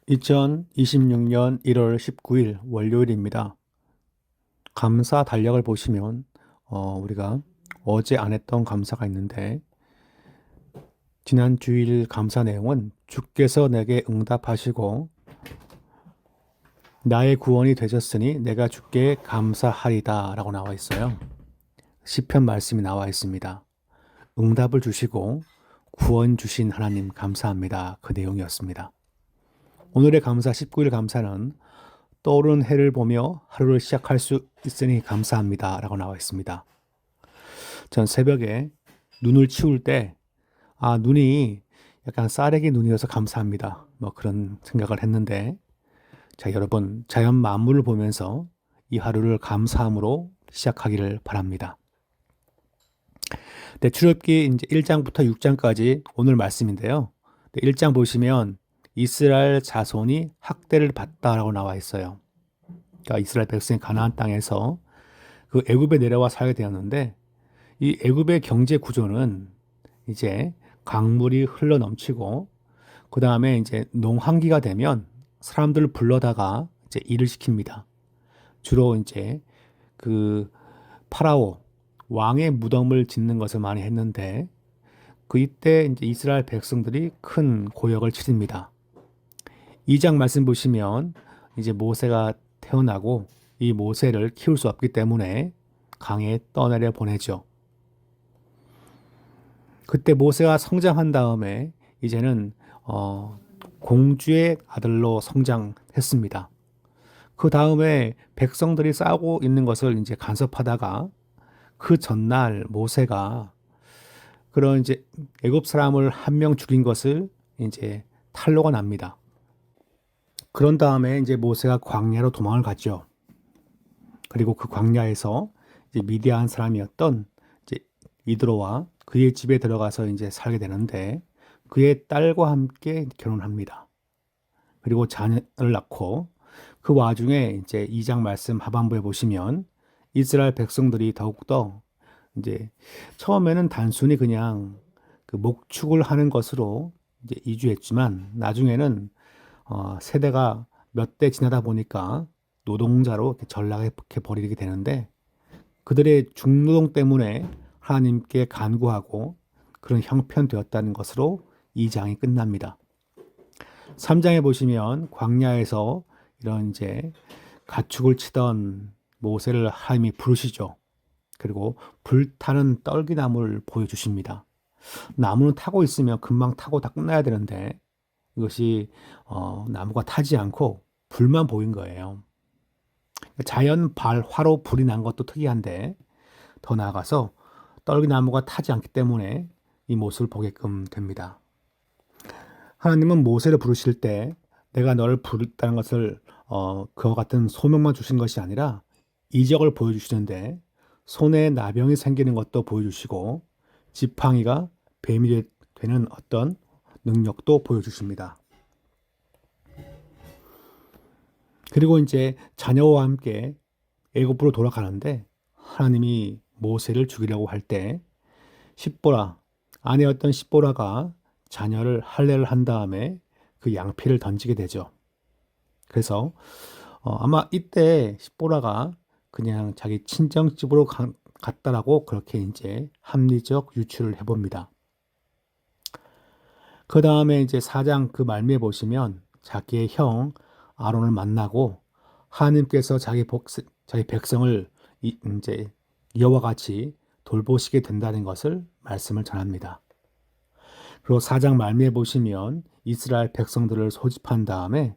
2026년 1월 19일 월요일입니다. 감사 달력을 보시면 우리가 어제 안 했던 감사가 있는데 지난 주일 감사 내용은 주께서 내게 응답하시고 나의 구원이 되셨으니 내가 주께 감사하리다 라고 나와 있어요. 시편 말씀이 나와 있습니다. 응답을 주시고 구원 주신 하나님 감사합니다. 그 내용이었습니다. 오늘의 감사 19일 감사는 떠오르는 해를 보며 하루를 시작할 수 있으니 감사합니다 라고 나와 있습니다. 전 새벽에 눈을 치울 때 눈이 약간 쌀에게 눈이어서 감사합니다. 그런 생각을 했는데 자, 여러분 자연 만물을 보면서 이 하루를 감사함으로 시작하기를 바랍니다. 네, 출애굽기 이제 1장부터 6장까지 오늘 말씀인데요. 1장 보시면 이스라엘 자손이 학대를 받다라고 나와 있어요. 그러니까 이스라엘 백성이 가나안 땅에서 그 애굽에 내려와 살게 되었는데 이 애굽의 경제 구조는 이제 강물이 흘러 넘치고 그 다음에 이제 농한기가 되면 사람들을 불러다가 이제 일을 시킵니다. 주로 이제 그 파라오 왕의 무덤을 짓는 것을 많이 했는데 그 이때 이제 이스라엘 백성들이 큰 고역을 치릅니다. 2장 말씀 보시면 이제 모세가 태어나고 이 모세를 키울 수 없기 때문에 강에 떠내려 보내죠. 그때 모세가 성장한 다음에 이제는 공주의 아들로 성장했습니다. 그 다음에 백성들이 싸우고 있는 것을 이제 간섭하다가 그 전날 모세가 그런 이제 애굽 사람을 한 명 죽인 것을 이제 탄로가 납니다. 그런 다음에 이제 모세가 광야로 도망을 가죠. 그리고 그 광야에서 이제 미디안 사람이었던 이제 이드로와 그의 집에 들어가서 이제 살게 되는데 그의 딸과 함께 결혼합니다. 그리고 자녀를 낳고 그 와중에 이제 2장 말씀 하반부에 보시면 이스라엘 백성들이 더욱더 이제 처음에는 단순히 그냥 그 목축을 하는 것으로 이제 이주했지만 나중에는 세대가 몇 대 지나다 보니까 노동자로 전락해 버리게 되는데 그들의 중노동 때문에 하나님께 간구하고 그런 형편되었다는 것으로 2장이 끝납니다. 3장에 보시면 광야에서 이런 이제 가축을 치던 모세를 하나님이 부르시죠. 그리고 불타는 떨기나무를 보여주십니다. 나무는 타고 있으면 금방 타고 다 끝나야 되는데 이것이 나무가 타지 않고 불만 보인 거예요. 자연 발화로 불이 난 것도 특이한데 더 나아가서 떨기나무가 타지 않기 때문에 이 모습을 보게끔 됩니다. 하나님은 모세를 부르실 때 내가 너를 부르다는 것을 그와 같은 소명만 주신 것이 아니라 이적을 보여주시는데 손에 나병이 생기는 것도 보여주시고 지팡이가 뱀이 되는 어떤 능력도 보여주십니다. 그리고 이제 자녀와 함께 애굽으로 돌아가는데 하나님이 모세를 죽이려고 할 때 십보라 아내였던 십보라가 자녀를 할례를 한 다음에 그 양피를 던지게 되죠. 그래서 아마 이때 십보라가 그냥 자기 친정집으로 갔다라고 그렇게 이제 합리적 유추를 해봅니다. 그 다음에 이제 4장 그 말미에 보시면 자기의 형 아론을 만나고 하나님께서 자기 백성을 이제 이와 같이 돌보시게 된다는 것을 말씀을 전합니다. 그리고 4장 말미에 보시면 이스라엘 백성들을 소집한 다음에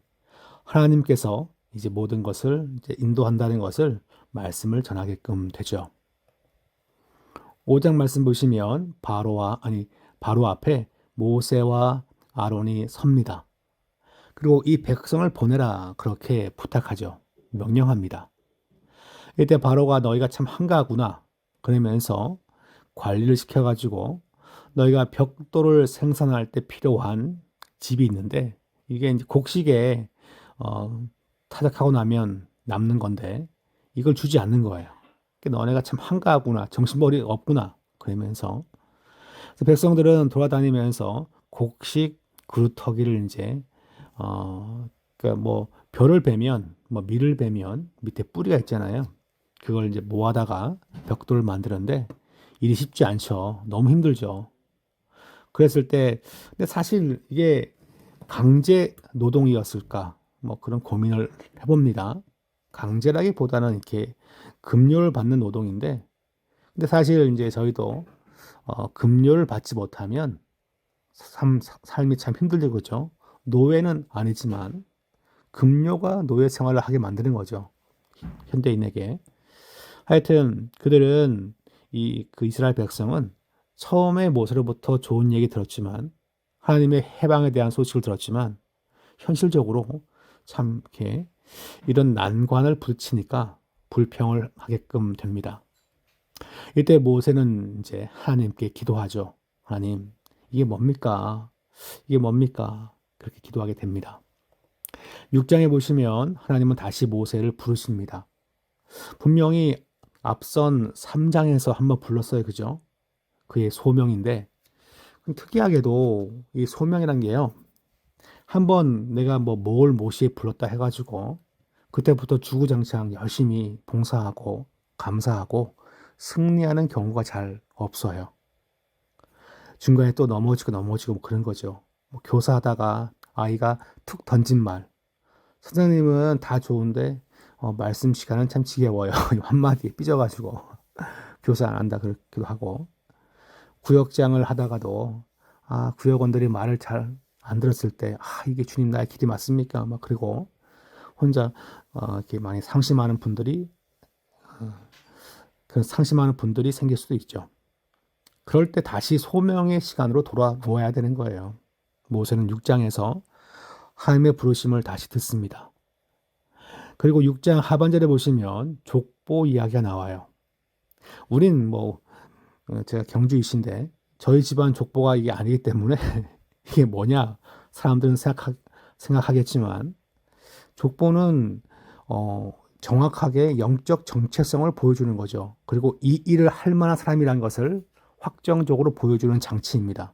하나님께서 이제 모든 것을 이제 인도한다는 것을 말씀을 전하게끔 되죠. 5장 말씀 보시면 바로 앞에 모세와 아론이 섭니다. 그리고 이 백성을 보내라 그렇게 부탁하죠. 명령합니다. 이때 바로가 너희가 참 한가하구나 그러면서 관리를 시켜가지고 너희가 벽돌을 생산할 때 필요한 집이 있는데 이게 이제 곡식에 타작하고 나면 남는 건데 이걸 주지 않는 거예요. 너네가 참 한가하구나 정신머리 없구나 그러면서 백성들은 돌아다니면서 곡식 그루터기를 이제 그러니까 뭐 벼를 베면 뭐 밀을 베면 밑에 뿌리가 있잖아요. 그걸 이제 모아다가 벽돌을 만드는데 일이 쉽지 않죠. 너무 힘들죠. 그랬을 때 근데 사실 이게 강제 노동이었을까? 뭐 그런 고민을 해봅니다. 강제라기보다는 이렇게 급료를 받는 노동인데, 근데 사실 이제 저희도 급료를 받지 못하면 삶이 참 힘들죠, 그죠? 노예는 아니지만 급료가 노예 생활을 하게 만드는 거죠. 현대인에게. 하여튼 그들은 그 이스라엘 백성은 처음에 모세로부터 좋은 얘기 들었지만 하나님의 해방에 대한 소식을 들었지만 현실적으로 참 이렇게 이런 난관을 부딪히니까 불평을 하게끔 됩니다. 이때 모세는 이제 하나님께 기도하죠. 하나님, 이게 뭡니까? 이게 뭡니까? 그렇게 기도하게 됩니다. 6장에 보시면 하나님은 다시 모세를 부르십니다. 분명히 앞선 3장에서 한번 불렀어요. 그죠? 그의 소명인데 특이하게도 이 소명이란 게요. 한번 내가 뭐 모시에 불렀다 해가지고 그때부터 주구장창 열심히 봉사하고 감사하고 승리하는 경우가 잘 없어요. 중간에 또 넘어지고 뭐 그런 거죠. 뭐 교사하다가 아이가 툭 던진 말. 선생님은 다 좋은데 말씀 시간은 참 지겨워요. 한마디 삐져가지고 교사 안 한다 그러기도 하고 구역장을 하다가도 구역원들이 말을 잘 안 들었을 때 이게 주님 나의 길이 맞습니까? 막 그리고 혼자 이렇게 많이 상심하는 분들이 그런 상심하는 분들이 생길 수도 있죠. 그럴 때 다시 소명의 시간으로 돌아놓아야 되는 거예요. 모세는 6장에서 하나님의 부르심을 다시 듣습니다. 그리고 6장 하반절에 보시면 족보 이야기가 나와요. 우린 뭐 제가 경주이신데 저희 집안 족보가 이게 아니기 때문에 이게 뭐냐 사람들은 생각하겠지만 족보는 정확하게 영적 정체성을 보여주는 거죠. 그리고 이 일을 할 만한 사람이라는 것을 확정적으로 보여주는 장치입니다.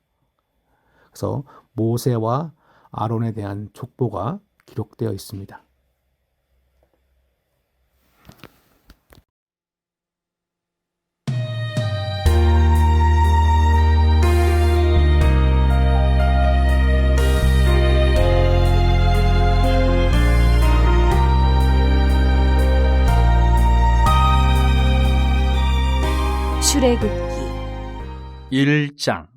그래서 모세와 아론에 대한 족보가 기록되어 있습니다. 출애굽기 1장.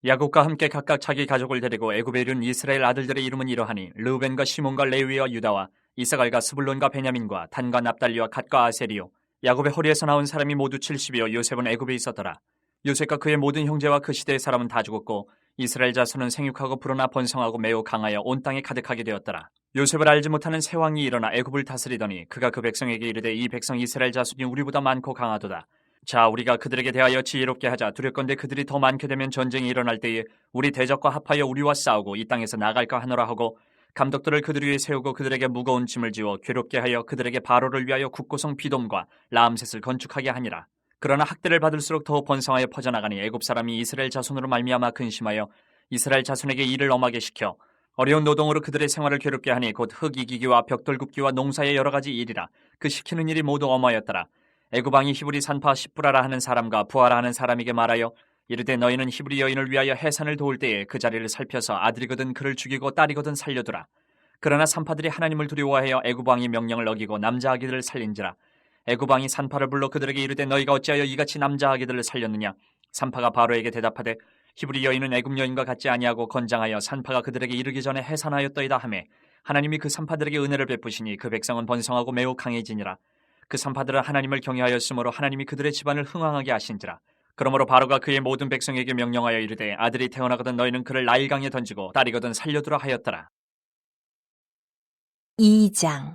야곱과 함께 각각 자기 가족을 데리고 애굽에 이른 이스라엘 아들들의 이름은 이러하니 르우벤과 시몬과 레위와 유다와 이사갈과 스불론과 베냐민과 단과 납달리와 갓과 아세리요. 야곱의 허리에서 나온 사람이 모두 70이요 요셉은 애굽에 있었더라. 요셉과 그의 모든 형제와 그 시대의 사람은 다 죽었고 이스라엘 자손은 생육하고 불어나 번성하고 매우 강하여 온 땅에 가득하게 되었더라. 요셉을 알지 못하는 새 왕이 일어나 애굽을 다스리더니 그가 그 백성에게 이르되 이 백성 이스라엘 자손이 우리보다 많고 강하도다. 자, 우리가 그들에게 대하여 지혜롭게 하자. 두렵건대 그들이 더 많게 되면 전쟁이 일어날 때에 우리 대적과 합하여 우리와 싸우고 이 땅에서 나갈까 하노라 하고 감독들을 그들 위에 세우고 그들에게 무거운 짐을 지워 괴롭게 하여 그들에게 바로를 위하여 국고성 비돔과 라암셋을 건축하게 하니라. 그러나 학대를 받을수록 더 번성하여 퍼져나가니 애굽 사람이 이스라엘 자손으로 말미암아 근심하여 이스라엘 자손에게 일을 엄하게 시켜 어려운 노동으로 그들의 생활을 괴롭게 하니 곧 흙 이기기와 벽돌 굽기와 농사의 여러 가지 일이라. 그 시키는 일이 모두 엄하였더라. 애굽 왕이 히브리 산파 십부라라 하는 사람과 부하라 하는 사람에게 말하여 이르되 너희는 히브리 여인을 위하여 해산을 도울 때에 그 자리를 살펴서 아들이거든 그를 죽이고 딸이거든 살려두라. 그러나 산파들이 하나님을 두려워하여 애굽 왕이 명령을 어기고 남자 아기들을 살린지라. 애굽 왕이 산파를 불러 그들에게 이르되 너희가 어찌하여 이같이 남자 아기들을 살렸느냐. 산파가 바로에게 대답하되 히브리 여인은 애굽 여인과 같지 아니하고 건장하여 산파가 그들에게 이르기 전에 해산하였더이다 하매 하나님이 그 산파들에게 은혜를 베푸시니 그 백성은 번성하고 매우 강해지니라. 그 산파들은 하나님을 경외하였으므로 하나님이 그들의 집안을 흥왕하게 하신지라. 그러므로 바로가 그의 모든 백성에게 명령하여 이르되 아들이 태어나거든 너희는 그를 나일강에 던지고 딸이거든 살려두라 하였더라. 2장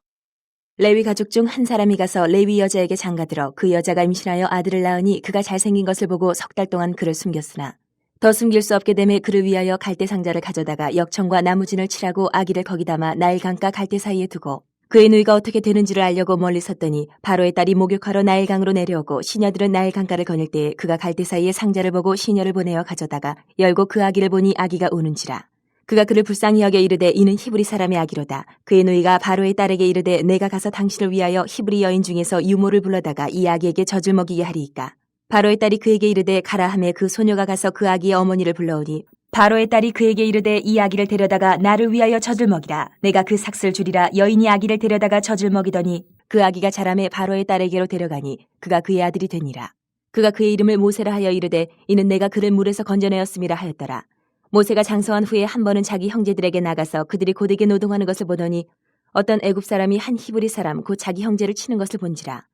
레위 가족 중 한 사람이 가서 레위 여자에게 장가들어 그 여자가 임신하여 아들을 낳으니 그가 잘생긴 것을 보고 3달 동안 그를 숨겼으나 더 숨길 수 없게 되매 그를 위하여 갈대 상자를 가져다가 역청과 나무진을 칠하고 아기를 거기 담아 나일강과 갈대 사이에 두고 그의 누이가 어떻게 되는지를 알려고 멀리 섰더니 바로의 딸이 목욕하러 나일강으로 내려오고 시녀들은 나일강가를 거닐 때에 그가 갈대 사이에 상자를 보고 시녀를 보내어 가져다가 열고 그 아기를 보니 아기가 우는지라. 그가 그를 불쌍히 여겨 이르되 이는 히브리 사람의 아기로다. 그의 누이가 바로의 딸에게 이르되 내가 가서 당신을 위하여 히브리 여인 중에서 유모를 불러다가 이 아기에게 젖을 먹이게 하리이까. 바로의 딸이 그에게 이르되 가라 하매 그 소녀가 가서 그 아기의 어머니를 불러오니 바로의 딸이 그에게 이르되 이 아기를 데려다가 나를 위하여 젖을 먹이라. 내가 그 삭슬 주리라. 여인이 아기를 데려다가 젖을 먹이더니 그 아기가 자라매 바로의 딸에게로 데려가니 그가 그의 아들이 되니라. 그가 그의 이름을 모세라 하여 이르되 이는 내가 그를 물에서 건져내었음이라 하였더라. 모세가 장성한 후에 한 번은 자기 형제들에게 나가서 그들이 고되게 노동하는 것을 보더니 어떤 애굽 사람이 한 히브리 사람 곧 자기 형제를 치는 것을 본지라.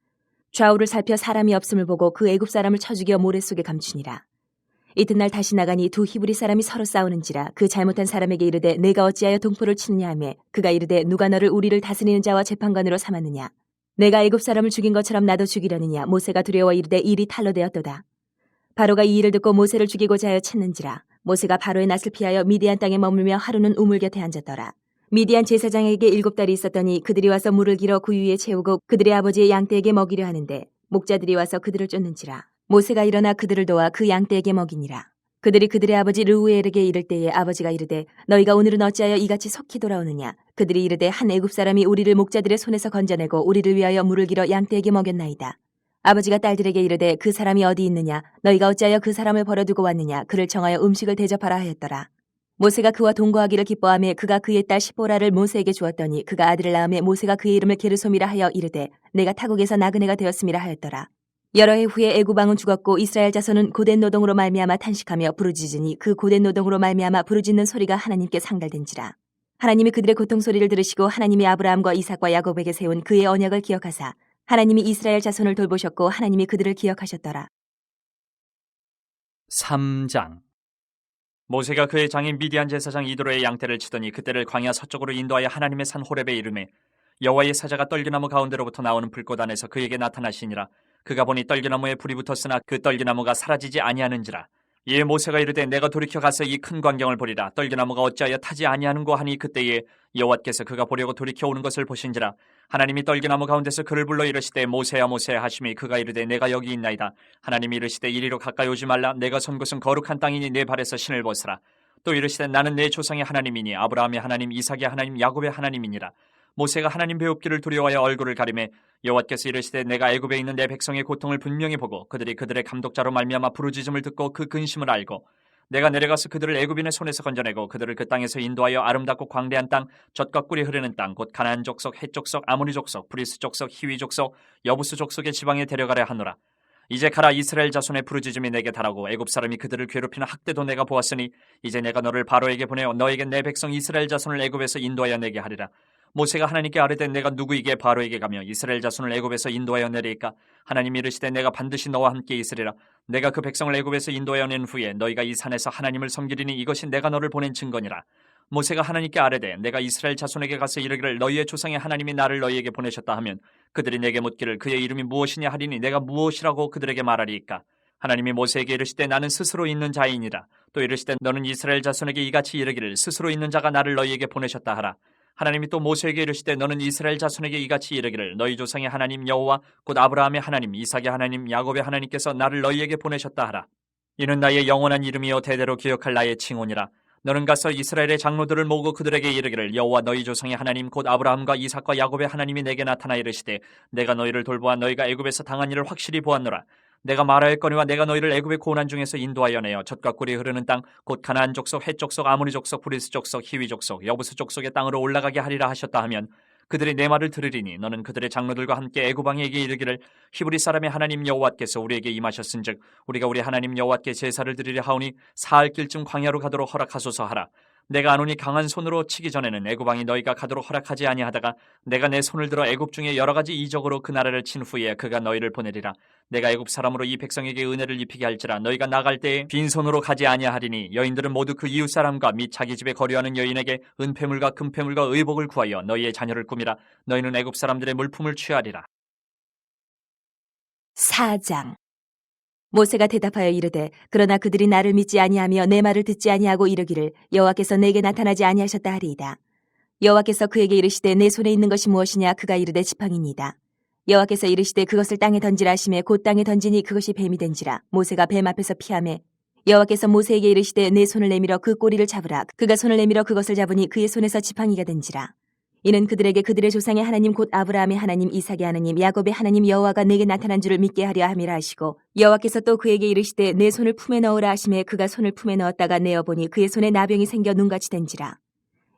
좌우를 살펴 사람이 없음을 보고 그 애굽 사람을 쳐 죽여 모래 속에 감추니라. 이튿날 다시 나가니 두 히브리 사람이 서로 싸우는지라. 그 잘못한 사람에게 이르되 내가 어찌하여 동포를 치느냐 하매 그가 이르되 누가 너를 우리를 다스리는 자와 재판관으로 삼았느냐. 내가 애굽 사람을 죽인 것처럼 나도 죽이려느냐. 모세가 두려워 이르되 일이 탈로 되었도다. 바로가 이 일을 듣고 모세를 죽이고자 하여 쳤는지라. 모세가 바로의 낯을 피하여 미디안 땅에 머물며 하루는 우물 곁에 앉았더라. 미디안 제사장에게 7달이 있었더니 그들이 와서 물을 길어 그 위에 채우고 그들의 아버지의 양떼에게 먹이려 하는데 목자들이 와서 그들을 쫓는지라. 모세가 일어나 그들을 도와 그 양떼에게 먹이니라. 그들이 그들의 아버지 르우엘에게 이를 때에 아버지가 이르되 너희가 오늘은 어찌하여 이같이 속히 돌아오느냐. 그들이 이르되 한 애굽 사람이 우리를 목자들의 손에서 건져내고 우리를 위하여 물을 길어 양떼에게 먹였나이다. 아버지가 딸들에게 이르되 그 사람이 어디 있느냐. 너희가 어찌하여 그 사람을 버려두고 왔느냐. 그를 청하여 음식을 대접하라 하였더라. 모세가 그와 동거하기를 기뻐하며 그가 그의 딸 시보라를 모세에게 주었더니 그가 아들을 낳음에 모세가 그의 이름을 게르솜이라 하여 이르되 내가 타국에서 나그네가 되었음이라 하였더라. 여러 해 후에 애굽 왕은 죽었고 이스라엘 자손은 고된 노동으로 말미암아 탄식하며 부르짖으니 그 고된 노동으로 말미암아 부르짖는 소리가 하나님께 상달된지라. 하나님이 그들의 고통 소리를 들으시고 하나님이 아브라함과 이삭과 야곱에게 세운 그의 언약을 기억하사 하나님이 이스라엘 자손을 돌보셨고 하나님이 그들을 기억하셨더라. 3장. 모세가 그의 장인 미디안 제사장 이도로의 양떼를 치더니 그때를 광야 서쪽으로 인도하여 하나님의 산 호렙에 이르매 여호와의 사자가 떨기나무 가운데로부터 나오는 불꽃 안에서 그에게 나타나시니라. 그가 보니 떨기나무에 불이 붙었으나 그 떨기나무가 사라지지 아니하는지라. 이에 모세가 이르되 내가 돌이켜 가서 이 큰 광경을 보리라. 떨기나무가 어찌하여 타지 아니하는고 하니 그때에 여호와께서 그가 보려고 돌이켜 오는 것을 보신지라. 하나님이 떨기나무 가운데서 그를 불러 이르시되 모세야 모세야 하시매 그가 이르되 내가 여기 있나이다. 하나님이 이르시되 이리로 가까이 오지 말라. 내가 선 곳은 거룩한 땅이니 내 발에서 신을 벗으라. 또 이르시되 나는 내 조상의 하나님이니 아브라함의 하나님 이삭의 하나님 야곱의 하나님이니라. 모세가 하나님 배웁기를 두려워하여 얼굴을 가리매 여호와께서 이르시되 내가 애굽에 있는 내 백성의 고통을 분명히 보고 그들이 그들의 감독자로 말미암아 부르짖음을 듣고 그 근심을 알고 내가 내려가서 그들을 애굽인의 손에서 건져내고 그들을 그 땅에서 인도하여 아름답고 광대한 땅 젖과 꿀이 흐르는 땅 곧 가나안 족속 헷 족속 아모리 족속 브리스 족속 히위 족속 여부스 족속의 지방에 데려가려 하노라. 이제 가라. 이스라엘 자손의 부르짖음이 내게 달하고 애굽 사람이 그들을 괴롭히는 학대도 내가 보았으니 이제 내가 너를 바로에게 보내어 너에게 내 백성 이스라엘 자손을 애굽에서 인도하여 내게 하리라. 모세가 하나님께 아뢰되 내가 누구에게 바로에게 가며 이스라엘 자손을 애굽에서 인도하여 내리까. 하나님이 이르시되 내가 반드시 너와 함께 있으리라. 내가 그 백성을 애굽에서 인도하여 낸 후에 너희가 이 산에서 하나님을 섬기리니 이것이 내가 너를 보낸 증거니라. 모세가 하나님께 아뢰되 내가 이스라엘 자손에게 가서 이르기를 너희의 조상의 하나님이 나를 너희에게 보내셨다 하면 그들이 내게 묻기를 그의 이름이 무엇이냐 하리니 내가 무엇이라고 그들에게 말하리이까. 하나님이 모세에게 이르시되 나는 스스로 있는 자이니라. 또 이르시되 너는 이스라엘 자손에게 이같이 이르기를 스스로 있는 자가 나를 너희에게 보내셨다 하라. 하나님이 또 모세에게 이르시되 너는 이스라엘 자손에게 이같이 이르기를 너희 조상의 하나님 여호와 곧 아브라함의 하나님 이삭의 하나님 야곱의 하나님께서 나를 너희에게 보내셨다 하라. 이는 나의 영원한 이름이요 대대로 기억할 나의 칭호니라. 너는 가서 이스라엘의 장로들을 모으고 그들에게 이르기를 여호와 너희 조상의 하나님 곧 아브라함과 이삭과 야곱의 하나님이 내게 나타나 이르시되 내가 너희를 돌보아 너희가 애굽에서 당한 일을 확실히 보았노라. 내가 말하였거니와 내가 너희를 애굽의 고난 중에서 인도하여 내어 젖과 꿀이 흐르는 땅 곧 가나안 족속 헷 족속 아모리 족속 브리스 족속 히위 족속 여부스 족속의 땅으로 올라가게 하리라 하셨다 하면 그들이 내 말을 들으리니 너는 그들의 장로들과 함께 애굽 왕에게 이르기를 히브리 사람의 하나님 여호와께서 우리에게 임하셨은즉 우리가 우리 하나님 여호와께 제사를 드리려 하오니 사흘 길쯤 광야로 가도록 허락하소서 하라. 내가 안오니 강한 손으로 치기 전에는 애굽 왕이 너희가 가도록 허락하지 아니하다가 내가 내 손을 들어 애굽 중에 여러 가지 이적으로 그 나라를 친 후에 그가 너희를 보내리라. 내가 애굽 사람으로 이 백성에게 은혜를 입히게 할지라 너희가 나갈 때에 빈손으로 가지 아니하리니 여인들은 모두 그 이웃 사람과 및 자기 집에 거류하는 여인에게 은폐물과 금폐물과 의복을 구하여 너희의 자녀를 꾸미라. 너희는 애굽 사람들의 물품을 취하리라. 4장. 모세가 대답하여 이르되 그러나 그들이 나를 믿지 아니하며 내 말을 듣지 아니하고 이르기를 여호와께서 내게 나타나지 아니하셨다 하리이다. 여호와께서 그에게 이르시되 내 손에 있는 것이 무엇이냐. 그가 이르되 지팡이니이다. 여호와께서 이르시되 그것을 땅에 던지라 하시매 곧 땅에 던지니 그것이 뱀이 된지라. 모세가 뱀 앞에서 피하매 여호와께서 모세에게 이르시되 내 손을 내밀어 그 꼬리를 잡으라. 그가 손을 내밀어 그것을 잡으니 그의 손에서 지팡이가 된지라. 이는 그들에게 그들의 조상의 하나님 곧 아브라함의 하나님, 이삭의 하나님, 야곱의 하나님 여호와가 내게 나타난 줄을 믿게 하려 함이라 하시고, 여호와께서 또 그에게 이르시되 내 손을 품에 넣으라 하시매 그가 손을 품에 넣었다가 내어 보니 그의 손에 나병이 생겨 눈같이 된지라.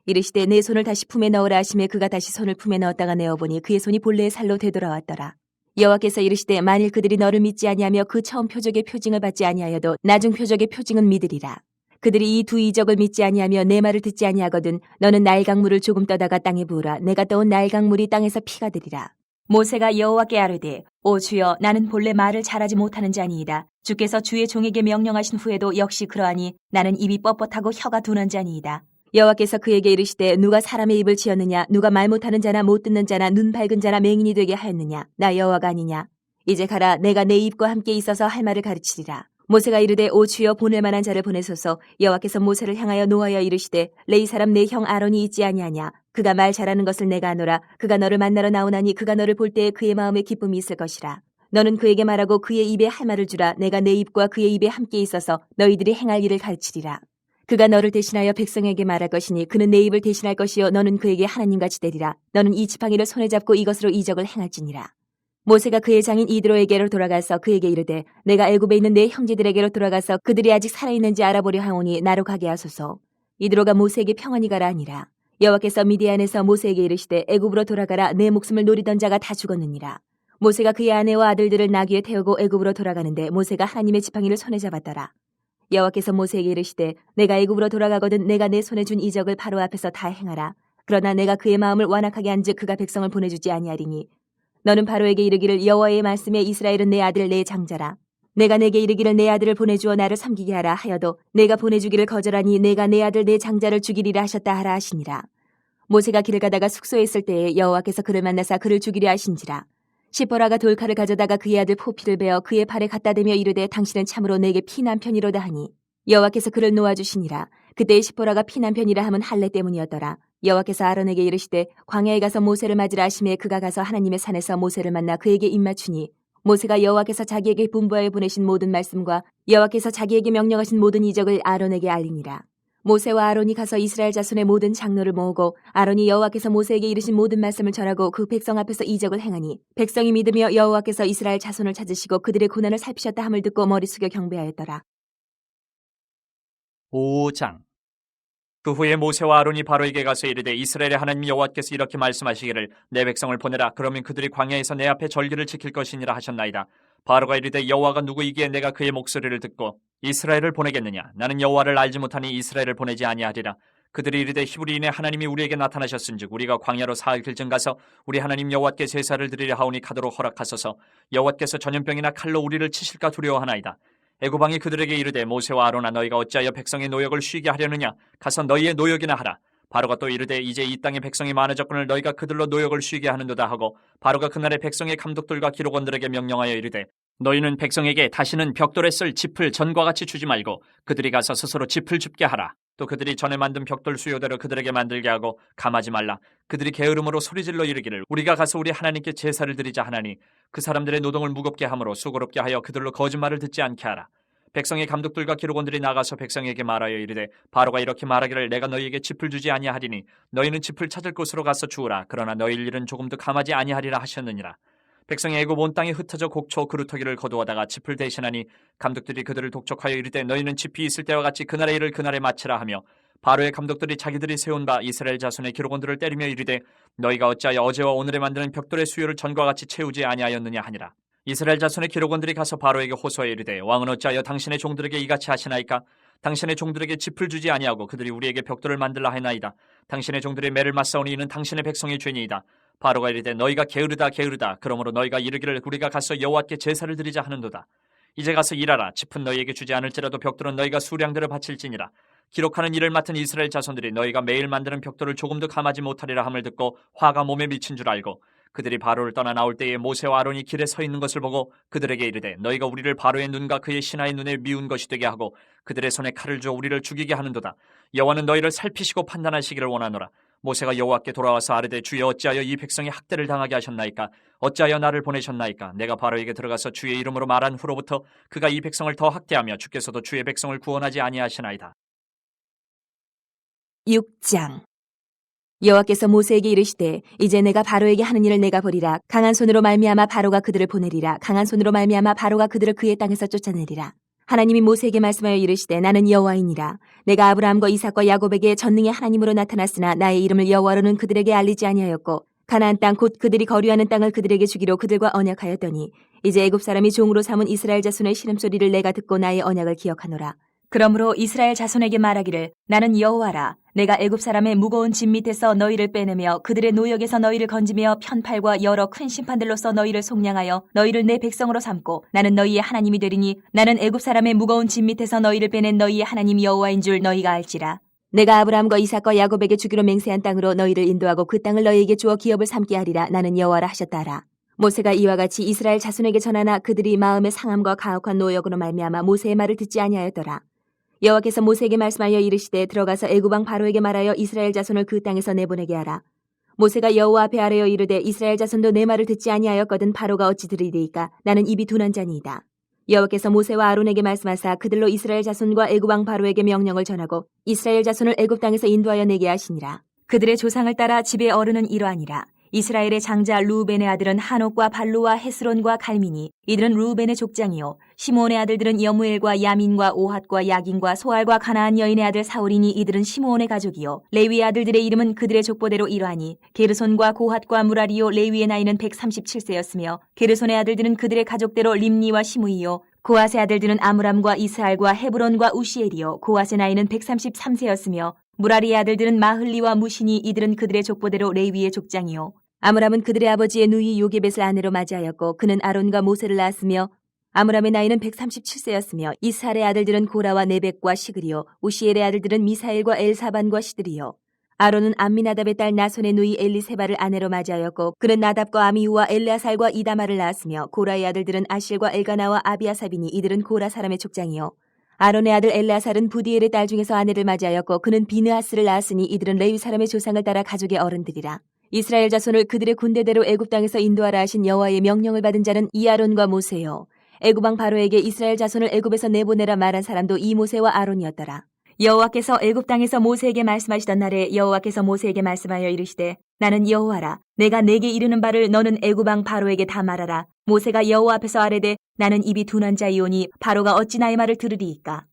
이르시되 내 손을 다시 품에 넣으라 하시매 그가 다시 손을 품에 넣었다가 내어 보니 그의 손이 본래의 살로 되돌아왔더라. 여호와께서 이르시되 만일 그들이 너를 믿지 아니하며 그 처음 표적의 표징을 받지 아니하여도 나중 표적의 표징은 믿으리라. 그들이 이 두 이적을 믿지 아니하며 내 말을 듣지 아니하거든 너는 나일강물을 조금 떠다가 땅에 부으라. 내가 떠온 나일강물이 땅에서 피가 되리라. 모세가 여호와께 아뢰되 오 주여, 나는 본래 말을 잘하지 못하는 자니이다. 주께서 주의 종에게 명령하신 후에도 역시 그러하니 나는 입이 뻣뻣하고 혀가 둔한 자니이다. 여호와께서 그에게 이르시되 누가 사람의 입을 지었느냐? 누가 말 못하는 자나 못 듣는 자나 눈 밝은 자나 맹인이 되게 하였느냐? 나 여호와가 아니냐? 이제 가라. 내가 내 입과 함께 있어서 할 말을 가르치리라. 모세가 이르되 오 주여, 보낼 만한 자를 보내소서. 여호와께서 모세를 향하여 노하여 이르시되 레위 사람 내 형 아론이 있지 아니하냐? 그가 말 잘하는 것을 내가 아노라. 그가 너를 만나러 나오나니 그가 너를 볼 때에 그의 마음에 기쁨이 있을 것이라. 너는 그에게 말하고 그의 입에 할 말을 주라. 내가 내 입과 그의 입에 함께 있어서 너희들이 행할 일을 가르치리라. 그가 너를 대신하여 백성에게 말할 것이니 그는 내 입을 대신할 것이요 너는 그에게 하나님같이 되리라. 너는 이 지팡이를 손에 잡고 이것으로 이적을 행할지니라. 모세가 그의 장인 이드로에게로 돌아가서 그에게 이르되 내가 애굽에 있는 내 형제들에게로 돌아가서 그들이 아직 살아있는지 알아보려 하오니 나로 가게 하소서. 이드로가 모세에게 평안히 가라 하니라. 여호와께서 미디안에서 모세에게 이르시되 애굽으로 돌아가라. 내 목숨을 노리던 자가 다 죽었느니라. 모세가 그의 아내와 아들들을 나귀에 태우고 애굽으로 돌아가는데 모세가 하나님의 지팡이를 손에 잡았더라. 여호와께서 모세에게 이르시되 내가 애굽으로 돌아가거든 내가 내 손에 준 이적을 바로 앞에서 다 행하라. 그러나 내가 그의 마음을 완악하게 한즉 그가 백성을 보내주지 아니하리니 너는 바로에게 이르기를 여호와의 말씀에 이스라엘은 내 아들 내 장자라. 내가 내게 이르기를 내 아들을 보내주어 나를 섬기게 하라 하여도 내가 보내주기를 거절하니 내가 내 아들 내 장자를 죽이리라 하셨다 하라 하시니라. 모세가 길을 가다가 숙소에 있을 때에 여호와께서 그를 만나사 그를 죽이려 하신지라. 시퍼라가 돌칼을 가져다가 그의 아들 포피를 베어 그의 발에 갖다 대며 이르되 당신은 참으로 내게 피난편이로다 하니 여호와께서 그를 놓아주시니라. 그때의 시퍼라가 피난편이라 함은 할례 때문이었더라. 여호와께서 아론에게 이르시되 광야에 가서 모세를 맞으라 하시매 그가 가서 하나님의 산에서 모세를 만나 그에게 입맞추니 모세가 여호와께서 자기에게 분부하여 보내신 모든 말씀과 여호와께서 자기에게 명령하신 모든 이적을 아론에게 알리니라. 모세와 아론이 가서 이스라엘 자손의 모든 장로를 모으고 아론이 여호와께서 모세에게 이르신 모든 말씀을 전하고 그 백성 앞에서 이적을 행하니 백성이 믿으며 여호와께서 이스라엘 자손을 찾으시고 그들의 고난을 살피셨다 함을 듣고 머리 숙여 경배하였더라. 5장. 그 후에 모세와 아론이 바로에게 가서 이르되 이스라엘의 하나님 여호와께서 이렇게 말씀하시기를 내 백성을 보내라. 그러면 그들이 광야에서 내 앞에 절기를 지킬 것이니라 하셨나이다. 바로가 이르되 여호와가 누구이기에 내가 그의 목소리를 듣고 이스라엘을 보내겠느냐? 나는 여호와를 알지 못하니 이스라엘을 보내지 아니하리라. 그들이 이르되 히브리인의 하나님이 우리에게 나타나셨은즉 우리가 광야로 사흘쯤 가서 우리 하나님 여호와께 제사를 드리려 하오니 가도록 허락하소서. 여호와께서 전염병이나 칼로 우리를 치실까 두려워하나이다. 애굽 왕이 그들에게 이르되 모세와 아론아 너희가 어찌하여 백성의 노역을 쉬게 하려느냐? 가서 너희의 노역이나 하라. 바로가 또 이르되 이제 이 땅에 백성이 많아졌거늘 너희가 그들로 노역을 쉬게 하는도다 하고 바로가 그날에 백성의 감독들과 기록원들에게 명령하여 이르되 너희는 백성에게 다시는 벽돌에 쓸 짚을 전과 같이 주지 말고 그들이 가서 스스로 짚을 줍게 하라. 또 그들이 전에 만든 벽돌 수요대로 그들에게 만들게 하고 감하지 말라. 그들이 게으름으로 소리질러 이르기를 우리가 가서 우리 하나님께 제사를 드리자 하나니 그 사람들의 노동을 무겁게 함으로 수고롭게 하여 그들로 거짓말을 듣지 않게 하라. 백성의 감독들과 기록원들이 나가서 백성에게 말하여 이르되 바로가 이렇게 말하기를 내가 너희에게 짚을 주지 아니하리니 너희는 짚을 찾을 곳으로 가서 주우라. 그러나 너희 일은 조금도 감하지 아니하리라 하셨느니라. 백성이 애굽 온 땅에 흩어져 곡초 그루터기를 거두어다가 짚을 대신하니 감독들이 그들을 독촉하여 이르되 너희는 짚이 있을 때와 같이 그날의 일을 그날에 마치라 하며 바로의 감독들이 자기들이 세운 바 이스라엘 자손의 기록원들을 때리며 이르되 너희가 어찌하여 어제와 오늘에 만드는 벽돌의 수요를 전과 같이 채우지 아니하였느냐 하니라. 이스라엘 자손의 기록원들이 가서 바로에게 호소하여 이르되 왕은 어찌하여 당신의 종들에게 이같이 하시나이까? 당신의 종들에게 짚을 주지 아니하고 그들이 우리에게 벽돌을 만들라 하나이다. 당신의 종들의 매를 맞사오니 이는 당신의 백성의 죄니이다. 바로가 이르되 너희가 게으르다 그러므로 너희가 이르기를 우리가 가서 여호와께 제사를 드리자 하는도다. 이제 가서 일하라. 짚은 너희에게 주지 않을지라도 벽돌은 너희가 수량대로 바칠지니라. 기록하는 일을 맡은 이스라엘 자손들이 너희가 매일 만드는 벽돌을 조금도 감하지 못하리라 함을 듣고 화가 몸에 미친 줄 알고 그들이 바로를 떠나 나올 때에 모세와 아론이 길에 서 있는 것을 보고 그들에게 이르되 너희가 우리를 바로의 눈과 그의 신하의 눈에 미운 것이 되게 하고 그들의 손에 칼을 주어 우리를 죽이게 하는도다. 여호와는 너희를 살피시고 판단하시기를 원하노라. 모세가 여호와께 돌아와서 아뢰되 주여 어찌하여 이 백성이 학대를 당하게 하셨나이까? 어찌하여 나를 보내셨나이까? 내가 바로에게 들어가서 주의 이름으로 말한 후로부터 그가 이 백성을 더 학대하며 주께서도 주의 백성을 구원하지 아니하시나이다. 6장. 여호와께서 모세에게 이르시되 이제 내가 바로에게 하는 일을 내가 보리라. 강한 손으로 말미암아 바로가 그들을 보내리라. 강한 손으로 말미암아 바로가 그들을 그의 땅에서 쫓아내리라. 하나님이 모세에게 말씀하여 이르시되 나는 여호와이니라. 내가 아브라함과 이삭과 야곱에게 전능의 하나님으로 나타났으나 나의 이름을 여호와로는 그들에게 알리지 아니하였고 가나안 땅 곧 그들이 거류하는 땅을 그들에게 주기로 그들과 언약하였더니 이제 애굽 사람이 종으로 삼은 이스라엘 자손의 시름소리를 내가 듣고 나의 언약을 기억하노라. 그러므로 이스라엘 자손에게 말하기를 나는 여호와라. 내가 애굽 사람의 무거운 짐 밑에서 너희를 빼내며 그들의 노역에서 너희를 건지며 편팔과 여러 큰 심판들로서 너희를 속량하여 너희를 내 백성으로 삼고 나는 너희의 하나님이 되리니 나는 애굽 사람의 무거운 짐 밑에서 너희를 빼낸 너희의 하나님 여호와인 줄 너희가 알지라. 내가 아브라함과 이삭과 야곱에게 주기로 맹세한 땅으로 너희를 인도하고 그 땅을 너희에게 주어 기업을 삼게 하리라. 나는 여호와라 하셨다라. 모세가 이와 같이 이스라엘 자손에게 전하나 그들이 마음의 상함과 가혹한 노역으로 말미암아 모세의 말을 듣지 아니하였더라. 여호와께서 모세에게 말씀하여 이르시되 들어가서 애굽 왕 바로에게 말하여 이스라엘 자손을 그 땅에서 내보내게 하라. 모세가 여호와 앞에 아뢰어 이르되 이스라엘 자손도 내 말을 듣지 아니하였거든 바로가 어찌 들으리이까? 나는 입이 둔한 자니이다. 여호와께서 모세와 아론에게 말씀하사 그들로 이스라엘 자손과 애굽 왕 바로에게 명령을 전하고 이스라엘 자손을 애굽 땅에서 인도하여 내게 하시니라. 그들의 조상을 따라 집의 어른은 이러하니라. 이스라엘의 장자 루벤의 아들은 한옥과 발루와 헤스론과 갈미니 이들은 루벤의 족장이요 시므온의 아들들은 여무엘과 야민과 오핫과 야긴과 소알과 가나안 여인의 아들 사울이니 이들은 시므온의 가족이요 레위의 아들들의 이름은 그들의 족보대로 이러하니 게르손과 고핫과 무라리요 레위의 나이는 137세였으며 게르손의 아들들은 그들의 가족대로 림니와 시므이요 고핫의 아들들은 아므람과 이스할과 헤브론과 우시엘이요 고핫의 나이는 133세였으며 무라리의 아들들은 마흘리와 무시니 이들은 그들의 족보대로 레위의 족장이요 아므람은 그들의 아버지의 누이 요게벳을 아내로 맞이하였고 그는 아론과 모세를 낳았으며 아므람의 나이는 137세였으며 이스할의 아들들은 고라와 네벡과 시그리요 우시엘의 아들들은 미사엘과 엘사반과 시드리요 아론은 암미나답의 딸 나손의 누이 엘리세바를 아내로 맞이하였고 그는 나답과 아미후와 엘레아살과 이다마를 낳았으며 고라의 아들들은 아실과 엘가나와 아비아삽이니 이들은 고라 사람의 족장이요 아론의 아들 엘레아살은 부디엘의 딸 중에서 아내를 맞이하였고 그는 비느하스를 낳았으니 이들은 레위 사람의 조상을 따라 가족의 어른들이라. 이스라엘 자손을 그들의 군대대로 애굽 땅에서 인도하라 하신 여호와의 명령을 받은 자는 이 아론과 모세요. 애굽 왕 바로에게 이스라엘 자손을 애굽에서 내보내라 말한 사람도 이 모세와 아론이었더라. 여호와께서 애굽 땅에서 모세에게 말씀하시던 날에 여호와께서 모세에게 말씀하여 이르시되 나는 여호와라. 내가 내게 이르는 바를 너는 애굽 왕 바로에게 다 말하라. 모세가 여호와 앞에서 아뢰되 나는 입이 둔한 자이오니 바로가 어찌 나의 말을 들으리이까?